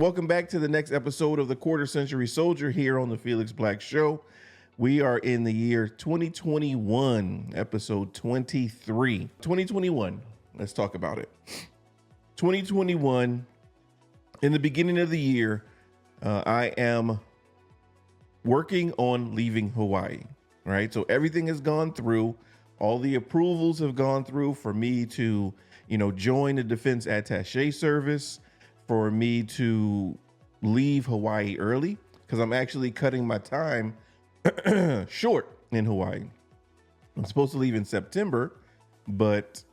Welcome back to the next episode of the Quarter Century Soldier here on the Blackv Show. We are in the year 2021, episode 23. 2021, let's talk about it. 2021, in the beginning of the year, I am working on leaving Hawaii, right? So everything has gone through. All the approvals have gone through for me to, join the Defense Attaché Service, for me to leave Hawaii early, because I'm actually cutting my time short in Hawaii. I'm supposed to leave in September, but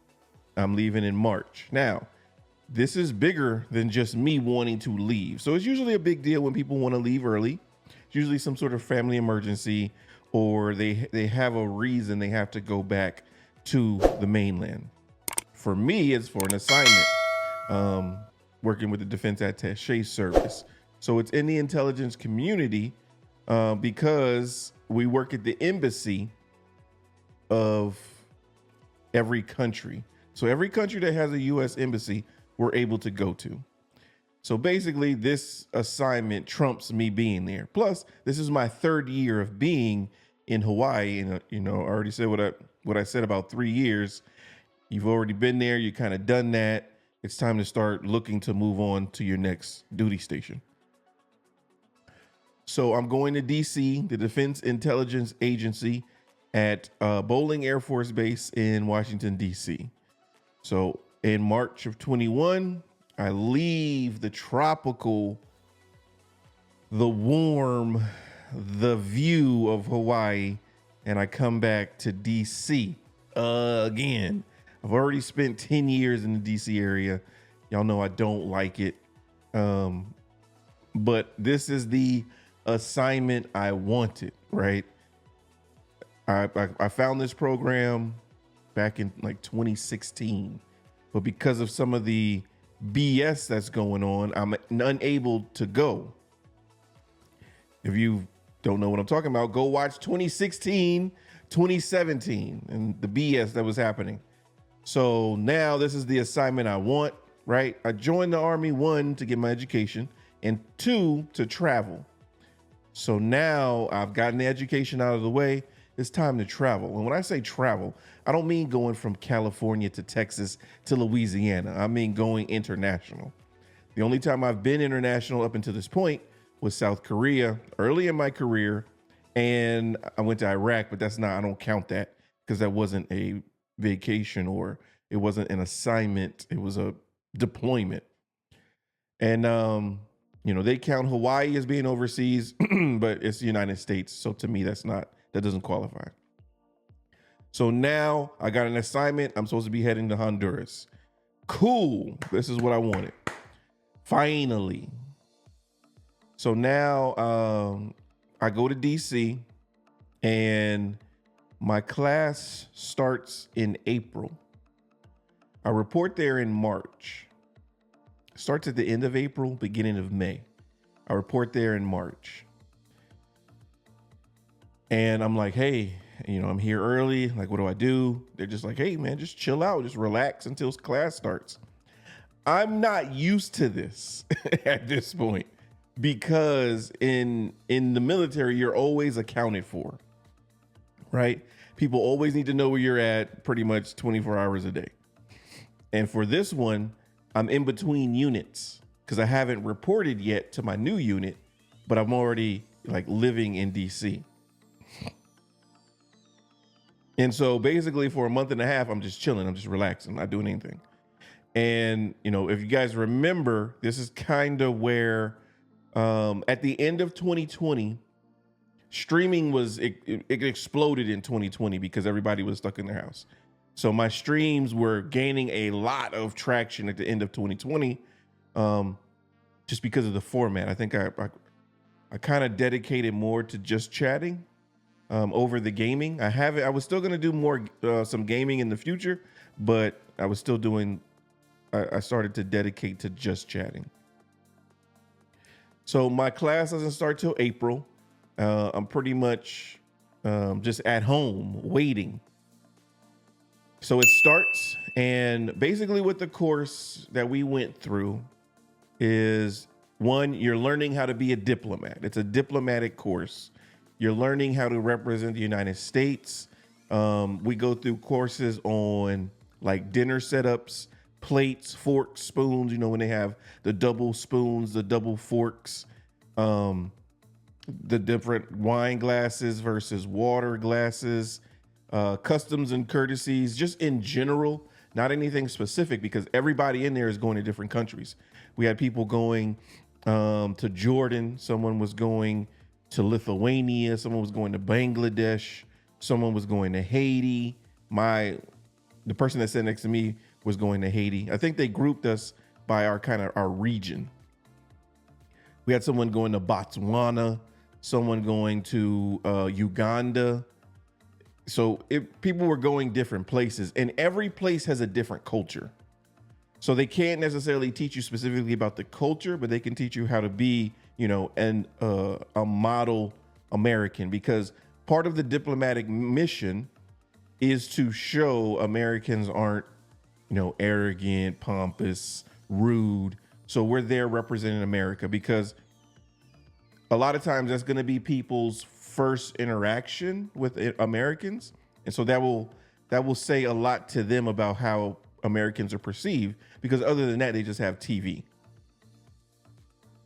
I'm leaving in March. Now, this is bigger than just me wanting to leave. So it's usually a big deal when people want to leave early. It's usually some sort of family emergency, or they have a reason they have to go back to the mainland. For me, it's for an assignment, working with the Defense Attaché Service. So it's in the intelligence community because we work at the embassy of every country. So every country that has a U.S. embassy, we're able to go to. So basically, this assignment trumps me being there. Plus, this is my third year of being in Hawaii, and I already said what I said about 3 years. You've already been there. You kind of done that. It's time to start looking to move on to your next duty station. So I'm going to DC, the Defense Intelligence Agency at Bowling Air Force Base in Washington, DC. So in March of 21, I leave the tropical, the warm, the view of Hawaii, and I come back to DC again. I've already spent 10 years in the DC area. Y'all know I don't like it. But this is the assignment I wanted, right? I found this program back in like 2016, but because of some of the BS that's going on, I'm unable to go. If you don't know what I'm talking about, go watch 2016, 2017, and the BS that was happening. So now this is the assignment I want, right? I joined the Army, 1, to get my education, and 2, to travel. So now I've gotten the education out of the way. It's time to travel. And when I say travel, I don't mean going from California to Texas to Louisiana. I mean going international. The only time I've been international up until this point was South Korea, early in my career. And I went to Iraq, but I don't count that because that wasn't a vacation, or it wasn't an assignment. It was a deployment. And, they count Hawaii as being overseas, but it's the United States. So to me, that doesn't qualify. So now I got an assignment. I'm supposed to be heading to Honduras. Cool. This is what I wanted. Finally. So now I go to DC, and my class starts in April. I report there in March. Starts at the end of April, beginning of May. I report there in March. And I'm like, hey, I'm here early. Like, what do I do? They're just like, hey, man, just chill out. Just relax until class starts. I'm not used to this at this point, because in the military, you're always accounted for, right? People always need to know where you're at pretty much 24 hours a day. And for this one, I'm in between units because I haven't reported yet to my new unit, but I'm already living in DC. And so basically for a month and a half, I'm just chilling. I'm just relaxing, not doing anything. And, if you guys remember, this is kind of where at the end of 2020, streaming it exploded in 2020 because everybody was stuck in their house. So my streams were gaining a lot of traction at the end of 2020, just because of the format. I think I kind of dedicated more to just chatting over the gaming. I was still going to do more some gaming in the future, but I was still doing. I started to dedicate to just chatting. So my class doesn't start till April. I'm pretty much just at home waiting. So it starts, and basically what the course that we went through is One, you're learning how to be a diplomat. It's a diplomatic course. You're learning how to represent the United States. We go through courses on like dinner setups, plates, forks, spoons, when they have the double spoons, the double forks, the different wine glasses versus water glasses, customs and courtesies, just in general, not anything specific, because everybody in there is going to different countries. We had people going to Jordan. Someone was going to Lithuania. Someone was going to Bangladesh. Someone was going to Haiti. The person that sat next to me was going to Haiti. I think they grouped us by our region. We had someone going to Botswana, someone going to Uganda. So people were going different places, and every place has a different culture. So they can't necessarily teach you specifically about the culture, but they can teach you how to be, a model American, because part of the diplomatic mission is to show Americans aren't, arrogant, pompous, rude. So we're there representing America, because a lot of times that's going to be people's first interaction with Americans. And so that will say a lot to them about how Americans are perceived, because other than that, they just have TV.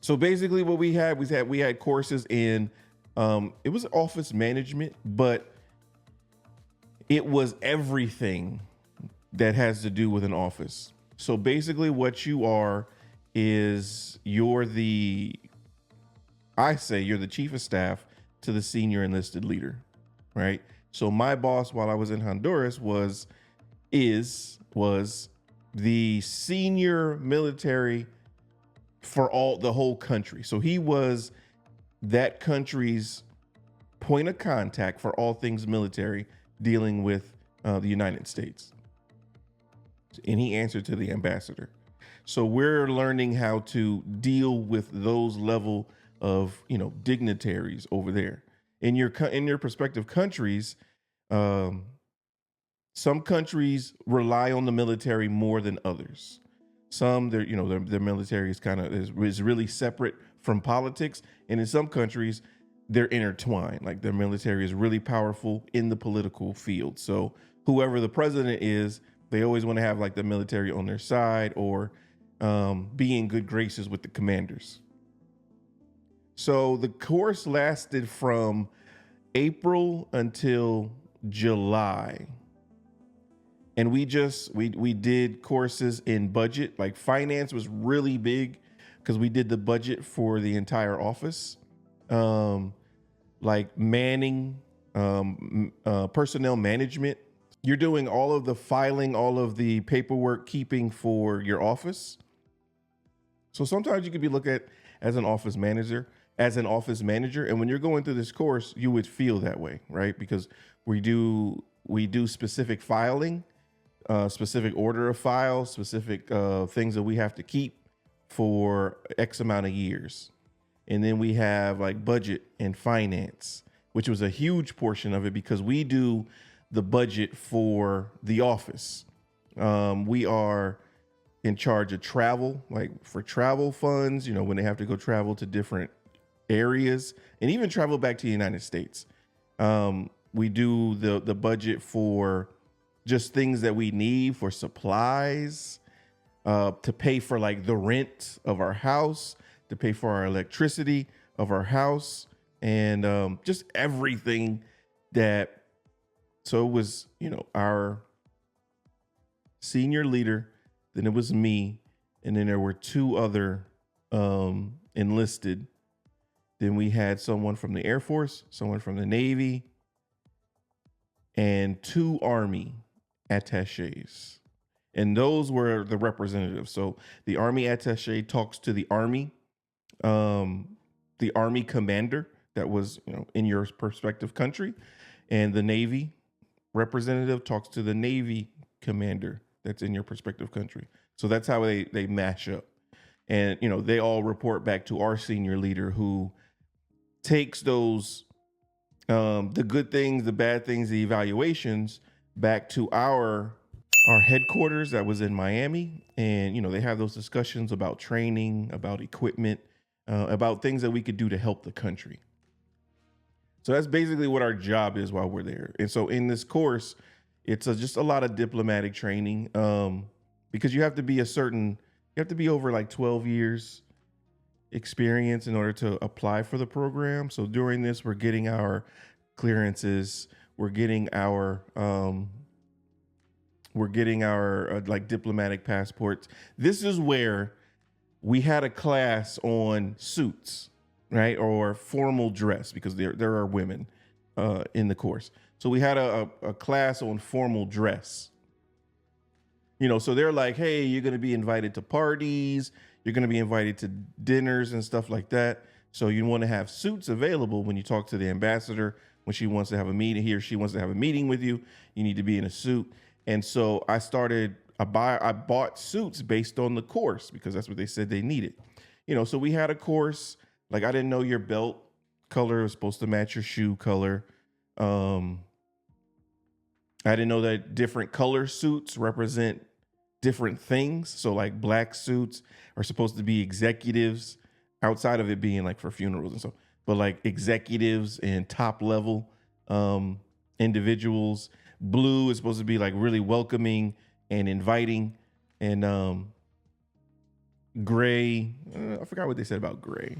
So basically what we had courses in, it was office management, but it was everything that has to do with an office. So basically what you are is you're the chief of staff to the senior enlisted leader, right? So my boss while I was in Honduras was the senior military for the whole country. So he was that country's point of contact for all things military dealing with the United States. And he answered to the ambassador. So we're learning how to deal with those level of, dignitaries over there. In your prospective countries, some countries rely on the military more than others. Some, their military is really separate from politics, and in some countries, they're intertwined. Like their military is really powerful in the political field. So whoever the president is, they always want to have like the military on their side, or be in good graces with the commanders. So the course lasted from April until July. And we did courses in budget. Like finance was really big because we did the budget for the entire office. Like manning, personnel management. You're doing all of the filing, all of the paperwork keeping for your office. So sometimes you could be looked at as an office manager. And when you're going through this course, you would feel that way, right? Because we do specific filing, specific order of files, specific things that we have to keep for X amount of years. And then we have like budget and finance, which was a huge portion of it because we do the budget for the office. We are in charge of travel, like for travel funds, when they have to go travel to different areas and even travel back to the United States. We do the budget for just things that we need for supplies, to pay for like the rent of our house, to pay for our electricity of our house, and just everything that. So it was, our senior leader, then it was me, and then there were two other enlisted. Then we had someone from the Air Force, someone from the Navy, and two Army attachés. And those were the representatives. So the Army attaché talks to the Army commander that was, in your prospective country, and the Navy representative talks to the Navy commander that's in your prospective country. So that's how they mash up. And, they all report back to our senior leader, who takes those, the good things, the bad things, the evaluations back to our headquarters that was in Miami. And, they have those discussions about training, about equipment, about things that we could do to help the country. So that's basically what our job is while we're there. And so in this course, it's just a lot of diplomatic training, because you have to be over like 12 years experience in order to apply for the program. So during this, we're getting our clearances, we're getting our like diplomatic passports. This is where we had a class on suits, right? Or formal dress, because there are women in the course. So we had a class on formal dress. So they're like, hey, you're going to be invited to parties. You're going to be invited to dinners and stuff like that. So you want to have suits available when you talk to the ambassador, when she wants to have a meeting, he or she wants to have a meeting with you. You need to be in a suit. And so I bought suits based on the course, because that's what they said they needed. So we had a course, like I didn't know your belt color was supposed to match your shoe color. I didn't know that different color suits represent different things. So like black suits are supposed to be executives, outside of it being like for funerals and stuff, but like executives and top level individuals. Blue is supposed to be like really welcoming and inviting. And gray, I forgot what they said about gray.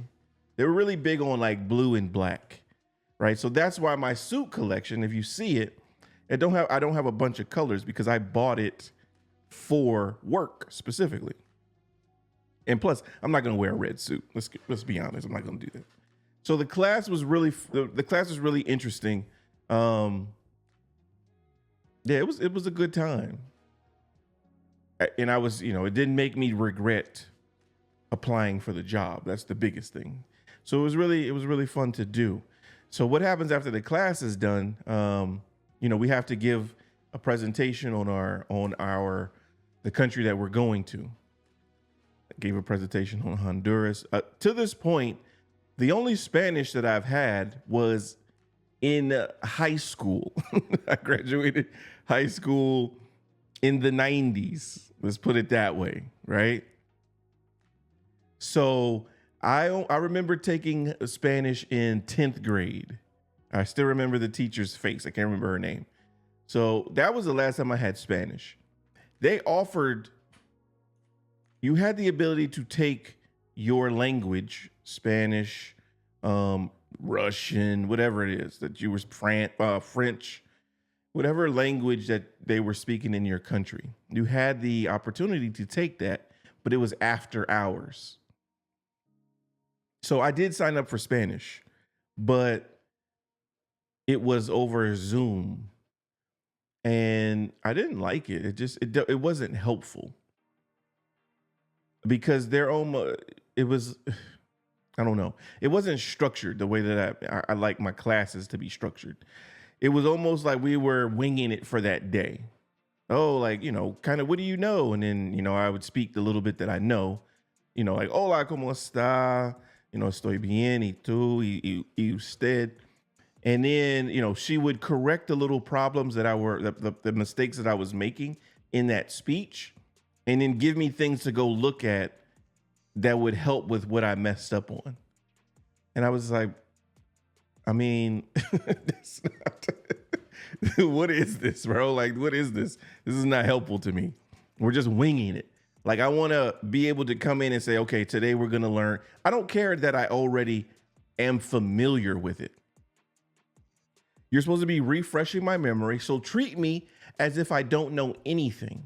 They were really big on like blue and black, right? So that's why my suit collection, if you see it, I don't have a bunch of colors, because I bought it for work specifically. And plus, I'm not going to wear a red suit. Let's be honest. I'm not going to do that. So the class was really interesting. Yeah, it was a good time. And I was, it didn't make me regret applying for the job. That's the biggest thing. So it was really fun to do. So what happens after the class is done? We have to give a presentation on the country that we're going to. I gave a presentation on Honduras. To this point, the only Spanish that I've had was in high school. I graduated high school in the 90s. Let's put it that way, right? So I remember taking Spanish in 10th grade. I still remember the teacher's face. I can't remember her name. So that was the last time I had Spanish. You had the ability to take your language, Spanish, Russian, whatever it is that you were, French, whatever language that they were speaking in your country. You had the opportunity to take that, but it was after hours. So I did sign up for Spanish, but it was over Zoom. And I didn't like it. It wasn't helpful, because it was, I don't know. It wasn't structured the way that I like my classes to be structured. It was almost like we were winging it for that day. Oh, like, kind of, what do you know? And then, I would speak the little bit that I know, like, hola, ¿cómo está? Estoy bien, y tú, y usted. And then, she would correct the little problems the mistakes that I was making in that speech, and then give me things to go look at that would help with what I messed up on. And I was like, I mean, what is this, bro? Like, what is this? This is not helpful to me. We're just winging it. Like, I want to be able to come in and say, okay, today we're going to learn. I don't care that I already am familiar with it. You're supposed to be refreshing my memory. So treat me as if I don't know anything,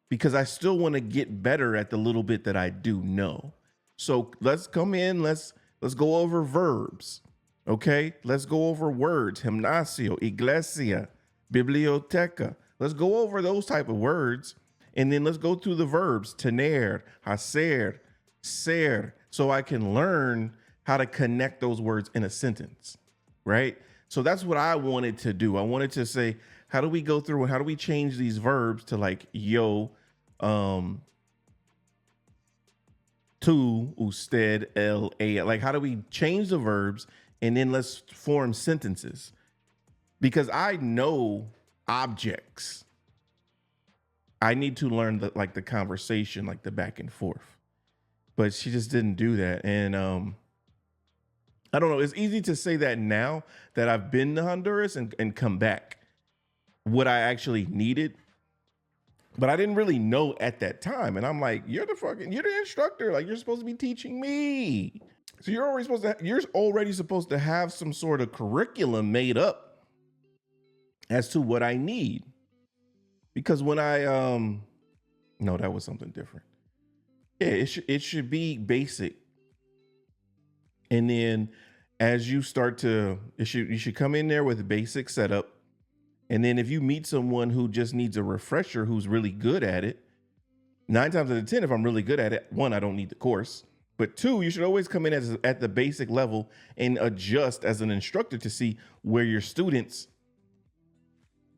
because I still want to get better at the little bit that I do know. So let's come in. Let's go over verbs. Okay. Let's go over words. Gimnasio, iglesia, biblioteca. Let's go over those type of words. And then let's go through the verbs. Tener, hacer, ser. So I can learn how to connect those words in a sentence. Right. So that's what I wanted to do. I wanted to say, how do we go through and how do we change these verbs to like yo, tú, usted, él, ella? Like, how do we change the verbs and then let's form sentences? Because I know objects. I need to learn the conversation, like the back and forth. but she just didn't do that. And I don't know. It's easy to say that now that I've been to Honduras and come back, what I actually needed. But I didn't really know at that time. And I'm like, you're the instructor. Like, you're supposed to be teaching me. So you're already supposed to have some sort of curriculum made up as to what I need. Because when I no, that was something different. Yeah, it should be basic. And then as you start to, you should come in there with a basic setup. And then if you meet someone who just needs a refresher, who's really good at it, 9 times out of 10, if I'm really good at it, 1, I don't need the course. But 2, you should always come in at the basic level and adjust as an instructor to see where your students'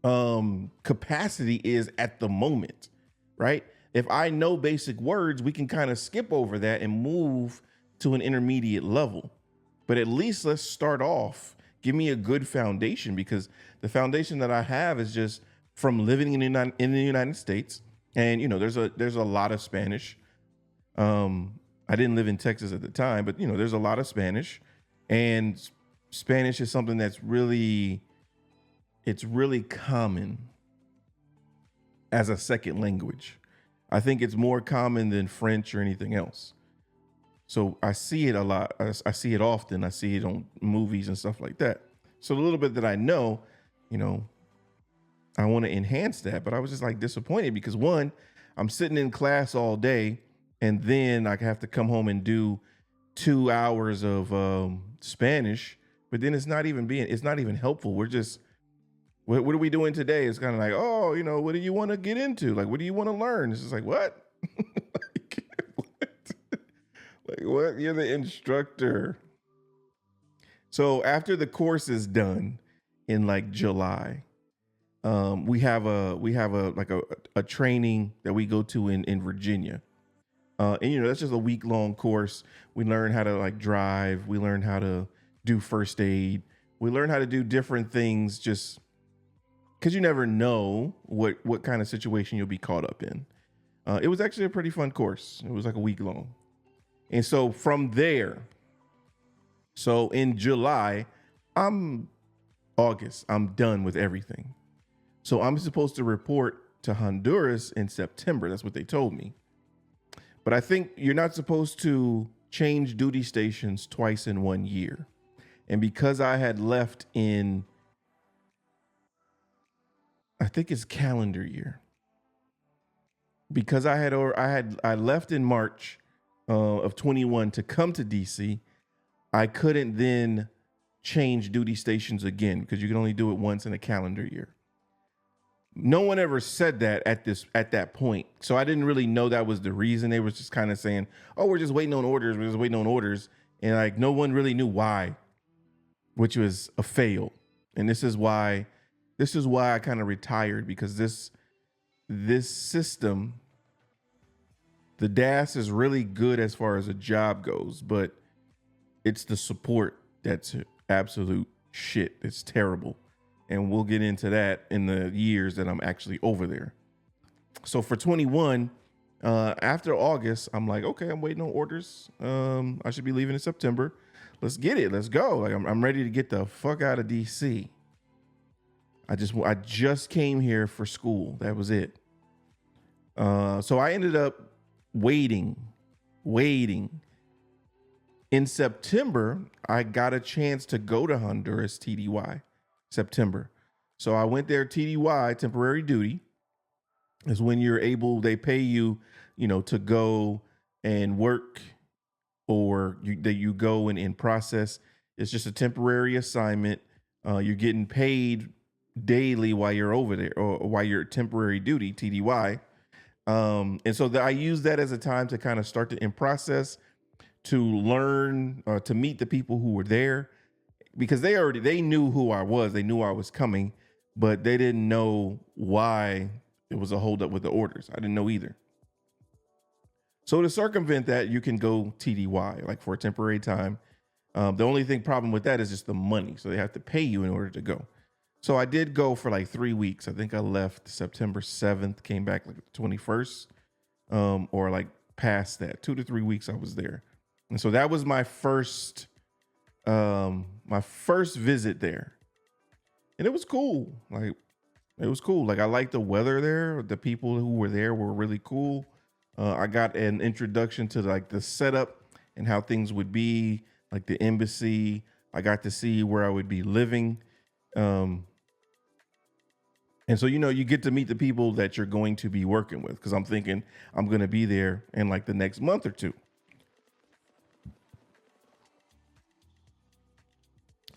capacity is at the moment, right? If I know basic words, we can kind of skip over that and move to an intermediate level. But at least let's start off. Give me a good foundation, because the foundation that I have is just from living in the United States. And, you know, there's a lot of Spanish. I didn't live in Texas at the time, but, you know, there's a lot of Spanish. And Spanish is something that's really common as a second language. I think it's more common than French or anything else. So I see it a lot. I see it often. I see it on movies and stuff like that. So the little bit that I know, you know, I want to enhance that. But I was just like disappointed because 1, I'm sitting in class all day, and then I have to come home and do 2 hours of Spanish. But then it's not even helpful. We're just, what are we doing today? It's kind of like, oh, you know, what do you want to get into? Like, what do you want to learn? It's just like, what? Like, what? You're the instructor. So after the course is done in like July, we have a training that we go to in Virginia. And you know, that's just a week-long course. We learn how to like drive, we learn how to do first aid, we learn how to do different things, just because you never know what kind of situation you'll be caught up in. It was actually a pretty fun course. It was like a week long. And so from there, so in July, August, I'm done with everything. So I'm supposed to report to Honduras in September. That's what they told me. But I think you're not supposed to change duty stations twice in 1 year. And because I had left in, I think it's calendar year, because I left in March of 21 to come to DC, I couldn't then change duty stations again because you can only do it once in a calendar year. No one ever said that at that point. So I didn't really know that was the reason. They was just kind of saying, oh, we're just waiting on orders. We're just waiting on orders. And like, no one really knew why, which was a fail. And this is why I kind of retired, because this system, the DAS is really good as far as a job goes, but it's the support that's absolute shit. It's terrible. And we'll get into that in the years that I'm actually over there. So for 21, after August, I'm like, okay, I'm waiting on orders. I should be leaving in September. Let's get it. Let's go. Like I'm ready to get the fuck out of DC. I just came here for school. That was it. So I ended up waiting. In September, I got a chance to go to Honduras TDY, September. So I went there TDY, temporary duty, is when you're able, they pay you, you know, to go and work, or you go and in process. It's just a temporary assignment. You're getting paid daily while you're over there, or while you're temporary duty, TDY. And so I use that as a time to kind of start to in process, to learn, to meet the people who were there, because they knew who I was. They knew I was coming, but they didn't know why it was a holdup with the orders. I didn't know either. So to circumvent that, you can go TDY, like for a temporary time. The only problem with that is just the money. So they have to pay you in order to go. So I did go for like 3 weeks. I think I left September 7th, came back like the 21st, or like past that. 2 to 3 weeks I was there. And so that was my first visit there. And it was cool. Like, it was cool. Like, I liked the weather there. The people who were there were really cool. I got an introduction to like the setup and how things would be, like the embassy. I got to see where I would be living. And so, you get to meet the people that you're going to be working with. Cause I'm thinking I'm going to be there in like the next month or two.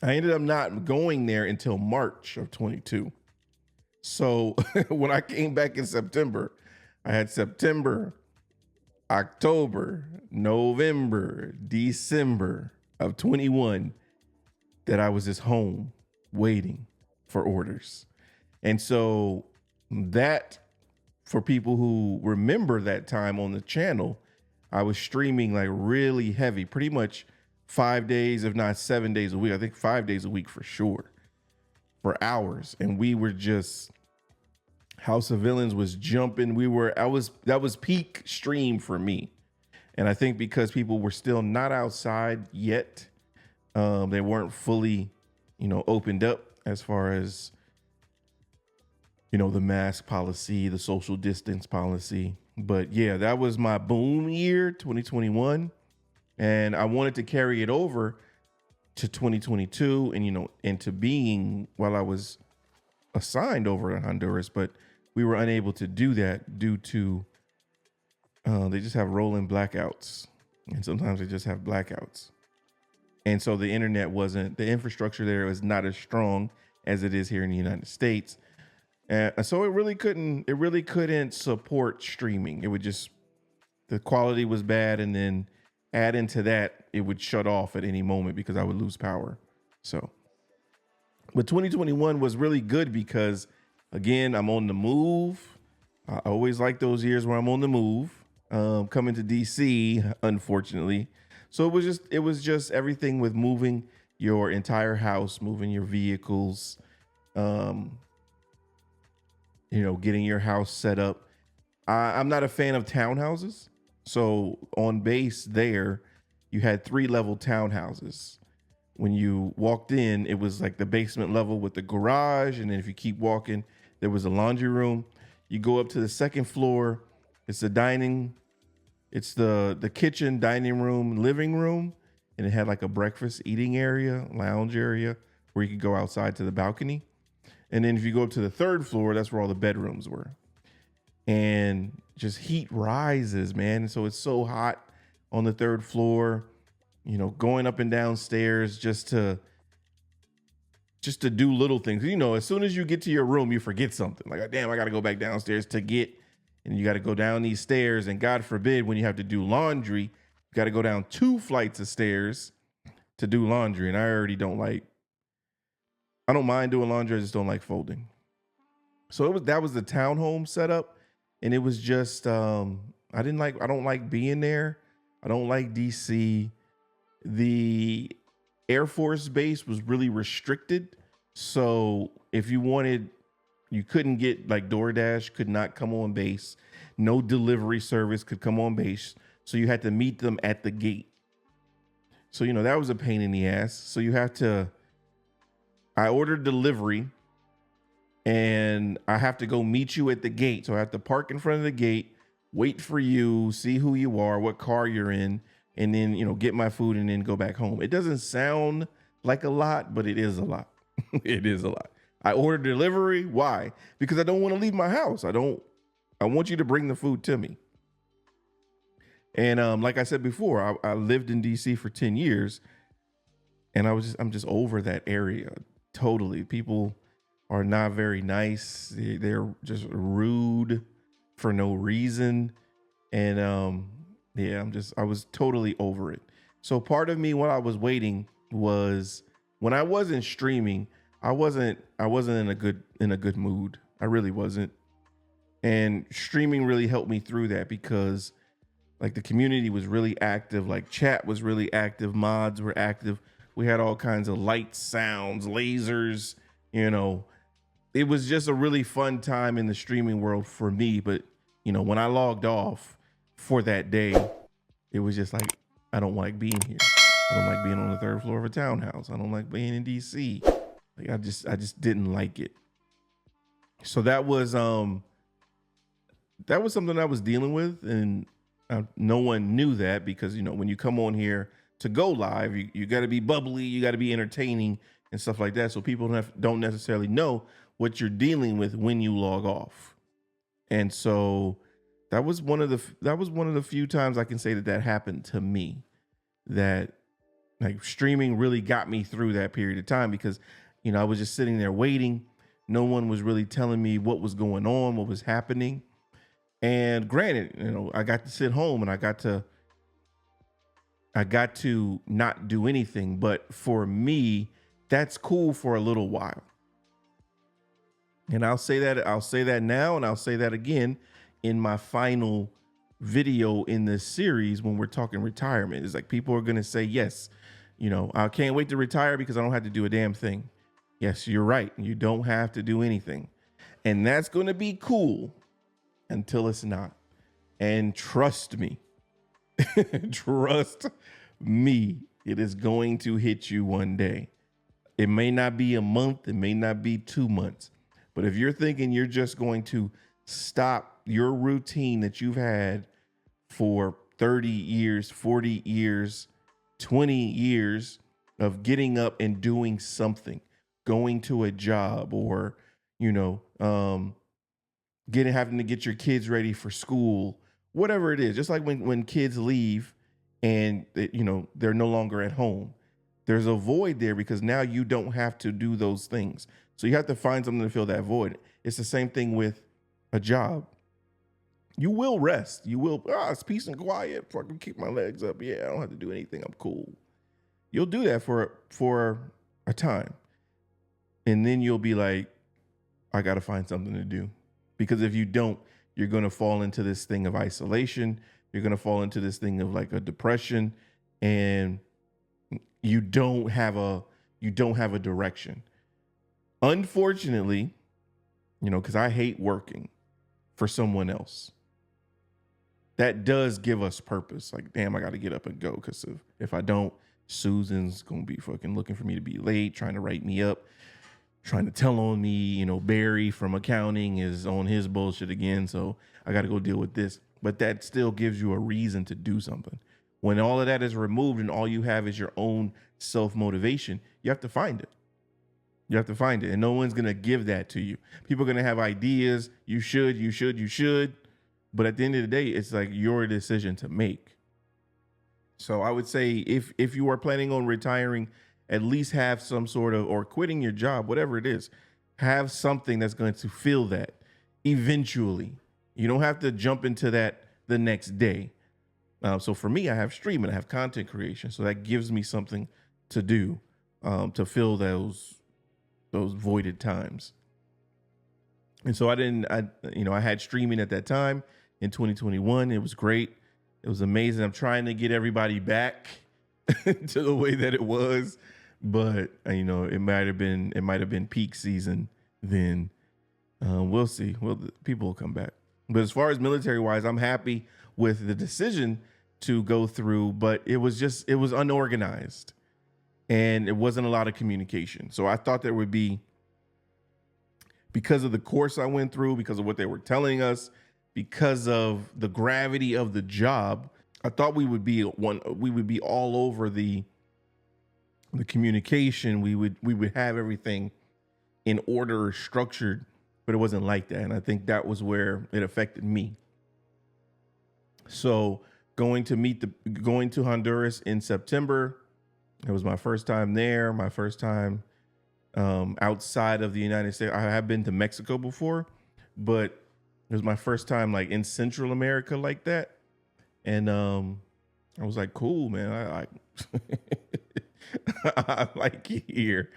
I ended up not going there until March of 22. So when I came back in September, I had September, October, November, December of 21 that I was just home waiting for orders. And so that, for people who remember that time on the channel, I was streaming like really heavy, pretty much 5 days, if not 7 days a week. I think 5 days a week for sure, for hours. And we were just, House of Villains was jumping. That was peak stream for me. And I think because people were still not outside yet, they weren't fully, opened up as far as, the mask policy, the social distance policy. But yeah, that was my boom year, 2021. And I wanted to carry it over to 2022 and, into being while I was assigned over to Honduras, but we were unable to do that due to, they just have rolling blackouts. And sometimes they just have blackouts. And so the infrastructure there was not as strong as it is here in the United States. And so it really couldn't support streaming. It would just, the quality was bad. And then add into that, it would shut off at any moment because I would lose power. So, but 2021 was really good because, again, I'm on the move. I always like those years where I'm on the move, coming to DC, unfortunately. So it was just everything with moving your entire house, moving your vehicles, getting your house set up. I'm not a fan of townhouses. So on base there, you had 3-level townhouses. When you walked in, it was like the basement level with the garage. And then if you keep walking, there was a laundry room. You go up to the second floor. It's the kitchen, dining room, living room. And it had like a breakfast eating area, lounge area where you could go outside to the balcony. And then if you go up to the third floor, that's where all the bedrooms were. And just heat rises, man. And so it's so hot on the third floor, going up and down stairs just to do little things. As soon as you get to your room, you forget something. Like, damn, I got to go back downstairs and you got to go down these stairs. And God forbid, when you have to do laundry, you got to go down 2 flights of stairs to do laundry. And I don't mind doing laundry. I just don't like folding. So that was the townhome setup. And it was just, I don't like being there. I don't like DC. The Air Force base was really restricted. So if you couldn't get, like, DoorDash could not come on base. No delivery service could come on base. So you had to meet them at the gate. So, that was a pain in the ass. So I ordered delivery. And I have to go meet you at the gate. So I have to park in front of the gate, wait for you, see who you are, what car you're in, and then, get my food and then go back home. It doesn't sound like a lot, but it is a lot. It is a lot. I ordered delivery. Why? Because I don't want to leave my house. I want you to bring the food to me. And like I said before, I lived in DC for 10 years and I'm just over that area. Totally. People are not very nice. They're just rude for no reason. And I was totally over it. So part of me, while I was waiting, was when I wasn't streaming, I wasn't in a good mood. I really wasn't. And streaming really helped me through that because, like, the community was really active, like chat was really active, mods were active. We had all kinds of lights, sounds, lasers, It was just a really fun time in the streaming world for me. But, when I logged off, for that day, it was just like, I don't like being here. I don't like being on the third floor of a townhouse. I don't like being in DC. Like I just didn't like it. So that was something I was dealing with, and no one knew that, because when you come on here to go live, you got to be bubbly, you got to be entertaining and stuff like that. So people don't necessarily know what you're dealing with when you log off. And so that was one of the few times I can say that happened to me, that like streaming really got me through that period of time, because I was just sitting there waiting. No one was really telling me what was going on, what was happening. And granted, I got to sit home and I got to not do anything. But for me, that's cool for a little while. And I'll say that now, and I'll say that again in my final video in this series when we're talking retirement. It's like people are going to say, yes, I can't wait to retire because I don't have to do a damn thing. Yes, you're right. You don't have to do anything. And that's going to be cool until it's not. And trust me, trust me, it is going to hit you one day. It may not be a month, it may not be 2 months, but if you're thinking you're just going to stop your routine that you've had for 30 years, 40 years, 20 years of getting up and doing something, going to a job, or, having to get your kids ready for school, whatever it is, just like when kids leave and they're no longer at home, there's a void there because now you don't have to do those things. So you have to find something to fill that void. It's the same thing with a job. You will rest. You will, it's peace and quiet. Fucking keep my legs up. Yeah, I don't have to do anything. I'm cool. You'll do that for a time. And then you'll be like, I got to find something to do. Because if you don't, you're going to fall into this thing of isolation. You're going to fall into this thing of like a depression, and you don't have a direction. Unfortunately, because I hate working for someone else. That does give us purpose. Like, damn, I got to get up and go, because if I don't, Susan's going to be fucking looking for me to be late, trying to write me up, trying to tell on me. Barry from accounting is on his bullshit again, so I got to go deal with this. But that still gives you a reason to do something. When all of that is removed and all you have is your own self-motivation, you have to find it. You have to find it, and no one's going to give that to you. People are going to have ideas. You should. But at the end of the day, it's like your decision to make. So I would say if you are planning on retiring, at least have some sort of, or quitting your job, whatever it is, have something that's going to fill that eventually. You don't have to jump into that the next day. So for me, I have streaming, I have content creation. So that gives me something to do to fill those voided times. And so I had streaming at that time in 2021. It was great. It was amazing. I'm trying to get everybody back to the way that it was. But it might have been peak season then. We'll see. Well, people will come back. But as far as military wise, I'm happy with the decision to go through, but it was unorganized and it wasn't a lot of communication. So I thought there would be, because of the course I went through, because of what they were telling us, because of the gravity of the job, I thought we would be all over the communication. We would have everything in order or structured, but it wasn't like that. And I think that was where it affected me. So going to Honduras in September, it was my first time there, my first time outside of the United States. I have been to Mexico before, but it was my first time like in Central America like that. And I was like, cool, man. I like it here.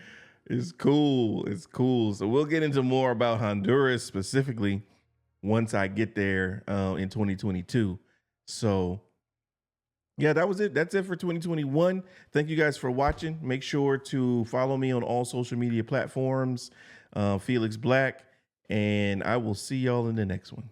It's cool. It's cool. So we'll get into more about Honduras specifically once I get there in 2022. So yeah, that was it. That's it for 2021. Thank you guys for watching. Make sure to follow me on all social media platforms, Felix Black, and I will see y'all in the next one.